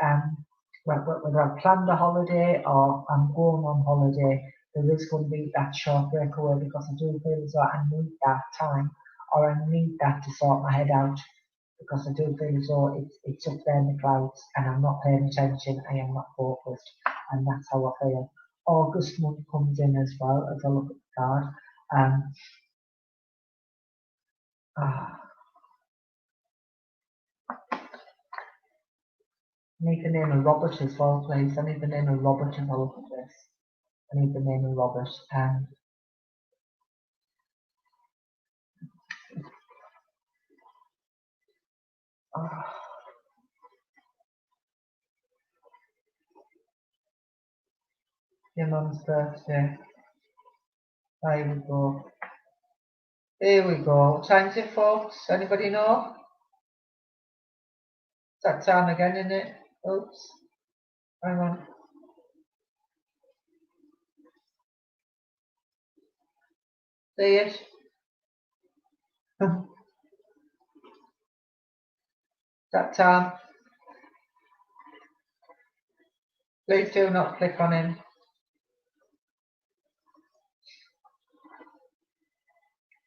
whether I've planned a holiday or I'm going on holiday, there is going to be that short breakaway because I do feel as though I need that time or I need that to sort my head out because I do feel as though it's up there in the clouds and I'm not paying attention, I am not focused, and that's how I feel. August month comes in as well as I look at the card. I need the name of Robert as well, please. I need the name of Robert as I look at this. I need the name of Robert. Your mum's birthday. There we go. Here we go. What time's it, folks? Anybody know? It's that time again, isn't it? Oops. Hang on. See it? That time. Please do not click on him.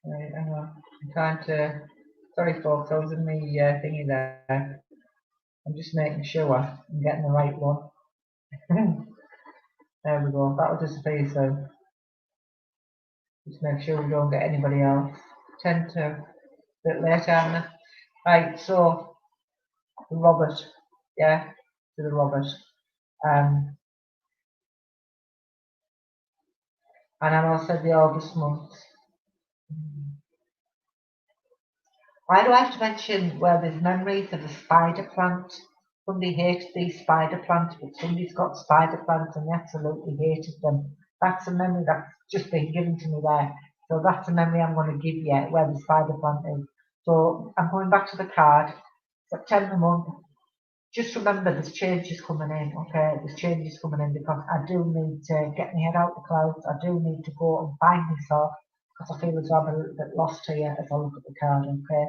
Right, hang on. I'm trying to. Sorry, folks, I was in the thingy there. I'm just making sure I'm getting the right one. There we go. That'll disappear soon. Just make sure we don't get anybody else. 10 to a bit later, Anna. Right, so the Robert. Yeah, to the Robert. And I also said the August month. Why do I have to mention where there's memories of a spider plant? Somebody hated these spider plants, but somebody's got spider plants and they absolutely hated them. That's a memory that's just been given to me there. So that's a memory I'm going to give you where the spider plant is. So I'm going back to the card. September month. Just remember there's changes coming in, okay? There's changes coming in because I do need to get my head out the clouds. I do need to go and find myself because I feel as though I'm a little bit lost here as I look at the card, okay?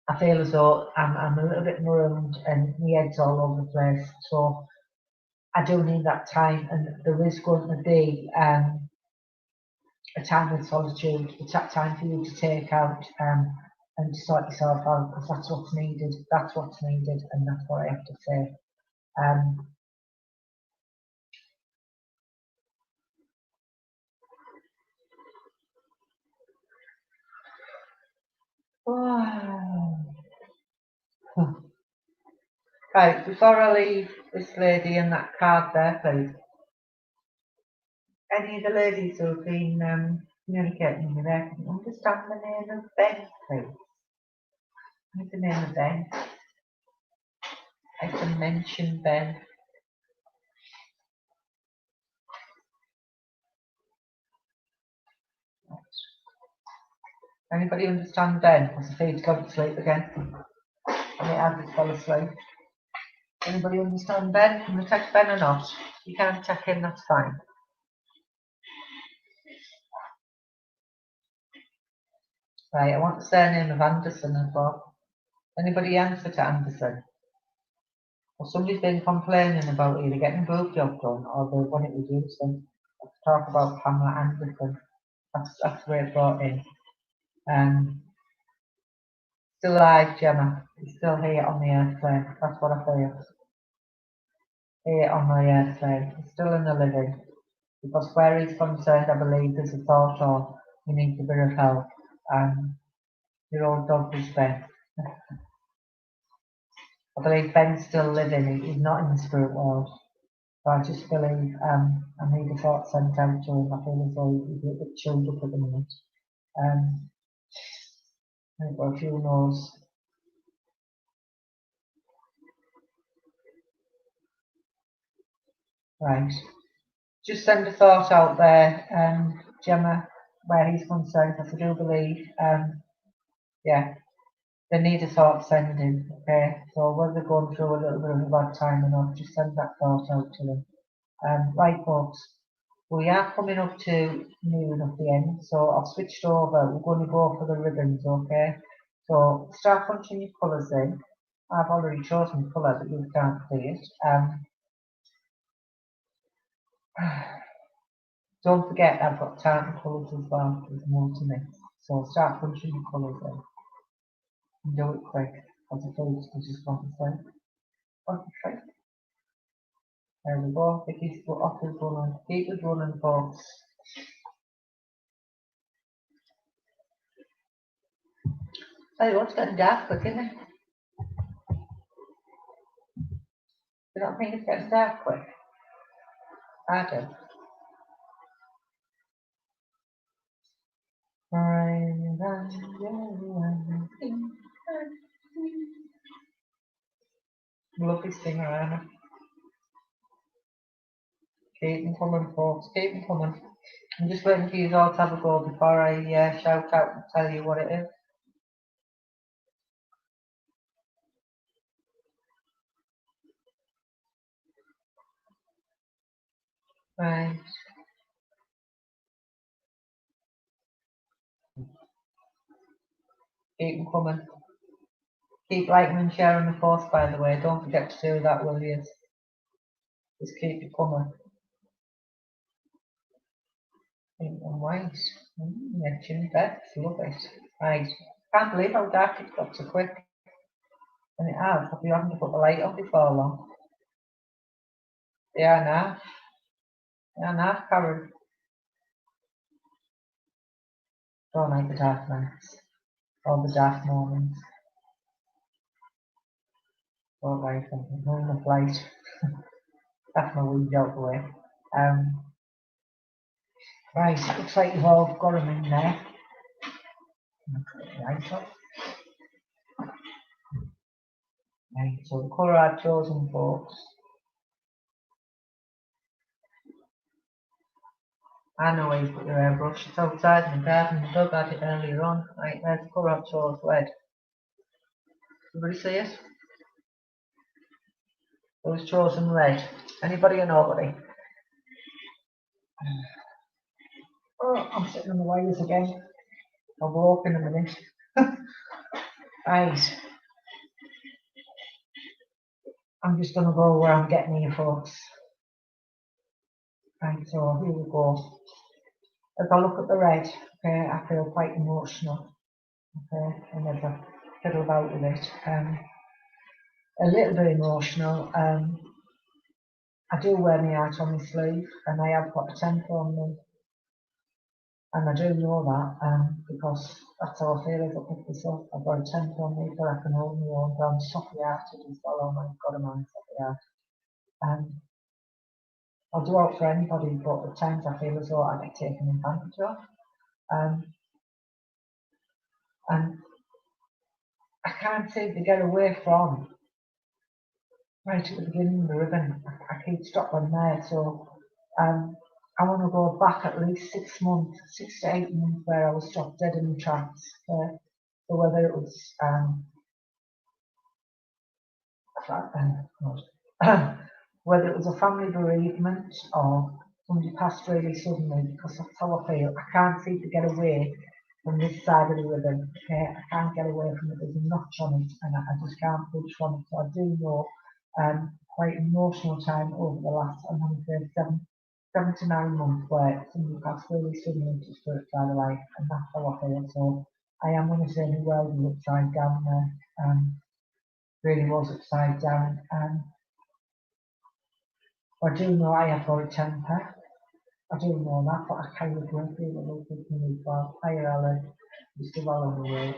I feel as though I'm a little bit marooned and my head's all over the place. So I do need that time, and there is going to be a time of solitude. It's that time for you to take out and to sort yourself out because that's what's needed. That's what's needed, and that's what I have to say. Right, before I leave this lady and that card there, please. Any of the ladies who've been communicating with me there, can you understand the name of Ben, please? What's the name of Ben? I can mention Ben. Anybody understand Ben? Because I think he's gone to sleep again. And it has just fell asleep. Anybody understand Ben? Can we text Ben or not? You can't check in, that's fine. Right, I want the surname of Anderson as well. Anybody answer to Anderson? Well, somebody's been complaining about either getting a boob job done or they want it reducing. Let's talk about Pamela Anderson. That's where it's brought in. Still alive, Gemma. He's still here on the airplane. That's what I feel. Here on the airplane. He's still in the living. Because where he's concerned, I believe there's a thought of he needs a bit of help. And your old dog is Ben. I believe Ben's still living. He's not in the spirit world. So I just believe I need a thought sent out to him. I feel as though he's a bit chilled up at the minute. I've got a few no's. Right. Just send a thought out there, Gemma, where he's concerned, because I do believe, yeah, they need a thought sending, okay? So whether they're going through a little bit of a bad time or not, just send that thought out to them. Right, folks, we are coming up to near enough the end, so I've switched over. We're going to go for the ribbons, okay? So start punching your colours in. I've already chosen the colour, but you can't see it. Don't forget I've got tartan colours as well, there's more to mix. So start punching your colours in. And do it quick, because I feel I just want to say. Concentrate. There we go. Vicky's off is running. Keep it running, folks. Hey, what's getting dark quick, isn't it? You don't think it's getting dark quick? I do. Lovely singer, Anna. Keep them coming, folks. Keep them coming. I'm just waiting for you all to have a go before I shout out and tell you what it is. Right. Keep them coming. Keep liking and sharing the post, by the way. Don't forget to do that, will you? Just keep it coming. Pink and white. Neptune Beth, love it. Right. Can't believe how dark it got so quick. And it has. I'll be having to put the light on before long. They are now. They are now, Karen. Don't like the dark nights. Or the dark mornings. Don't like them. Not enough light. That's my weed out the way. Right, looks like you've all got them in there. Right, so the colour I've chosen, folks, I know where you put your airbrush. It's outside in the garden. The dog had it earlier on. Right, there's the colour I've chosen, red. Everybody see it? It was chosen red. Anybody or nobody? Oh, I'm sitting on the wires again. I'll walk in a minute. Right. I'm just going to go where I'm getting here, folks. Right, so here we go. If I look at the red, okay, I feel quite emotional. Okay, and there's a fiddle about with it. A little bit emotional. I do wear my heart on my sleeve, and I have got a temper on me. And I do know that because that's how I feel as I pick this up. I've got a temper on me, but I can hold my own ground. Softly-hearted as well. Oh my God, I'm softly-hearted. I'll do out for anybody, but at times I feel as though I get taken advantage of. And I can't seem to get away from right at the beginning of the ribbon. I keep stopping there, so I want to go back at least 6 months, 6 to 8 months, where I was stopped dead in the tracks. So whether it was whether it was a family bereavement or somebody passed really suddenly, because that's how I feel. I can't seem to get away from this side of the ribbon. Okay, I can't get away from it. There's a notch on it, and I just can't budge from it. So I do know quite emotional time over the last, I'm going to say 7 to 9 months, where somebody passed really suddenly to spirit side of life, and that's how I feel. So I am going to say the world is upside down there. Really was upside down. I do know I have got a temper. I do know that, but I kind of don't feel a little bit me as well. Hi, Alan. You're still well on the way.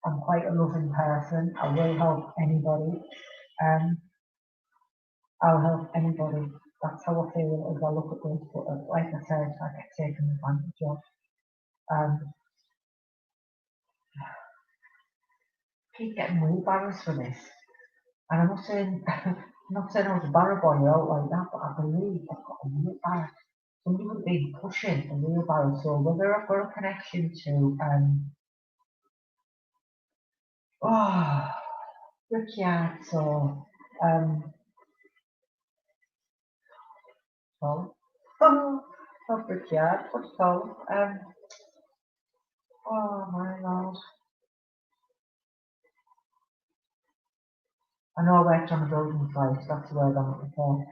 I'm quite a loving person. I will help anybody. I'll help anybody. That's how I feel as I look at this. But like I said, I get taken advantage of. Keep getting wheelbarrows for this. And I'm not saying I was a barrow boy out like that, but I believe I've got a wheelbarrow. Somebody would be pushing a wheelbarrow. So whether I've got a connection to brickyards or well, not brickyard, what's it called? Oh my lord. I know I worked on a building site, that's the word I'm looking for.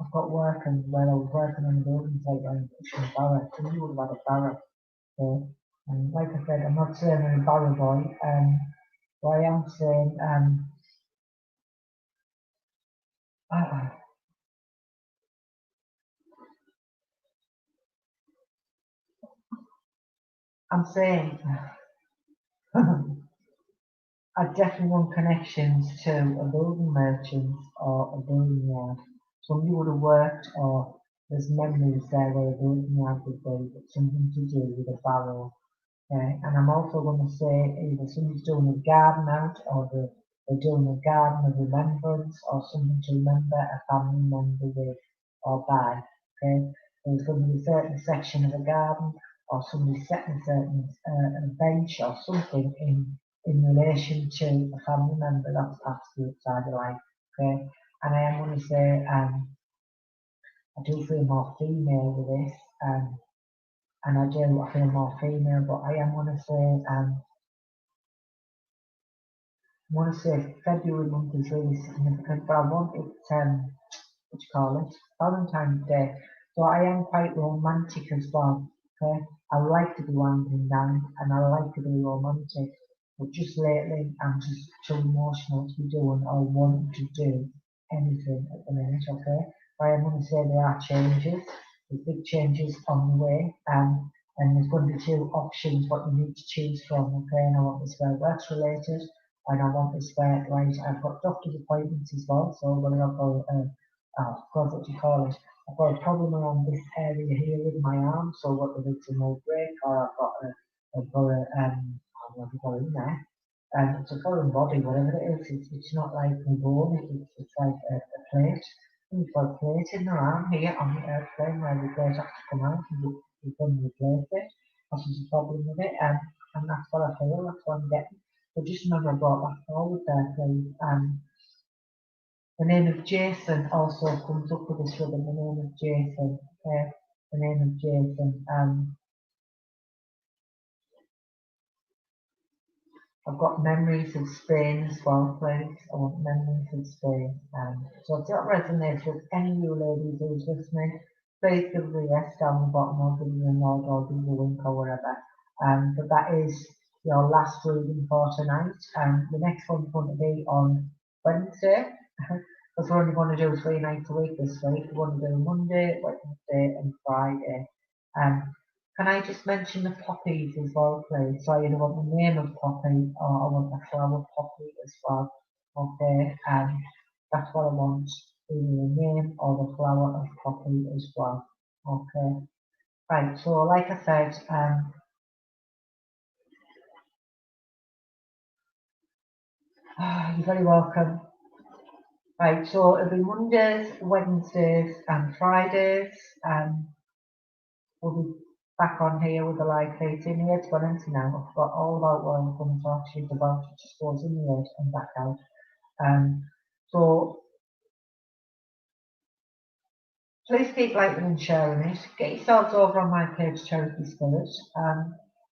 I've got work, and where I was working on a building site and pushing a barrow, so you would have had a barrow. So, and like I said, I'm not saying I'm a barrow boy, but I am saying I'm saying I definitely want connections to a building merchant or a building yard. Somebody would have worked, or there's memories there where a building yard would be, but something to do with a barrel. Okay? And I'm also going to say either somebody's doing a garden out, or they're doing a garden of remembrance, or something to remember a family member with or by. Okay? There's going to be a certain section of a garden, or somebody setting a certain bench or something in relation to a family member that's passed through outside of life. Okay? And I am going to say I do feel more female with this, and I feel more female, but I am going to say February month is really significant, but I want it, what do you call it, Valentine's Day. So I am quite romantic as well. Okay, I like to be winding down, and I like to be romantic. But just lately, I'm just too emotional to be doing or wanting to do anything at the minute. Okay, but I am going to say there are changes. There's big changes on the way, and there's going to be two options what you need to choose from. Okay, and I want this where works related, and I want this where right. I've got doctor's appointments as well, so whether I've got God, what do you call it? I've got a problem around this area here with my arm, so whether it's a no break or I've got a what have you got in there? And it's a foreign body, whatever it is. It's not like a bone, it's like a plate. And you've got a plate in the arm here on the airplane where the plate has to come out and you can replace it. That's the problem with it, and that's what I feel, that's what I'm getting. So just remember I brought that forward there, please. The name of Jason also comes up with this ribbon, the name of Jason, okay? The name of Jason. I've got memories of Spain as well, please. I want memories of Spain. So if that resonates with any of you ladies who's listening, please give me a yes down the bottom or give me a nod or give me a wink or whatever. But that is your last reading for tonight. The next one's going to be on Wednesday. Because we're only going to do 3 nights a week this week. We're going to do Monday, Wednesday and Friday. Can I just mention the poppies as well, please? So I either want the name of poppy or I want the flower poppy as well. Okay, that's what I want. Either the name or the flower of poppy as well. Okay. Right, so like I said, you're very welcome. Right, so it'll be Mondays, Wednesdays and Fridays. We'll be back on here with the live feeding. Here's one into now. I've got all about what I'm going to talk to you about. It just goes in the head and back out. So please keep liking and sharing it. Get yourselves over on my page, Charity Spirit.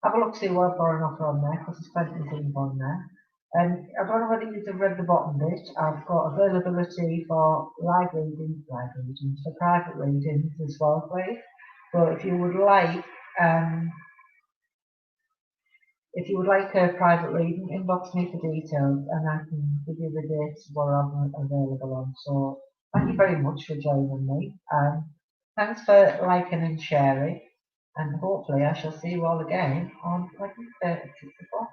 Have a look, see what I've got an offer on there, because there's plenty of things on there. And I don't know whether you've read the bottom bit. I've got availability for live readings, for private readings as well, please. So if you would like a private reading, inbox me for details and I can give you the dates where I'm available on. So thank you very much for joining me. Thanks for liking and sharing, and hopefully I shall see you all again on Wednesday at 6 o'clock.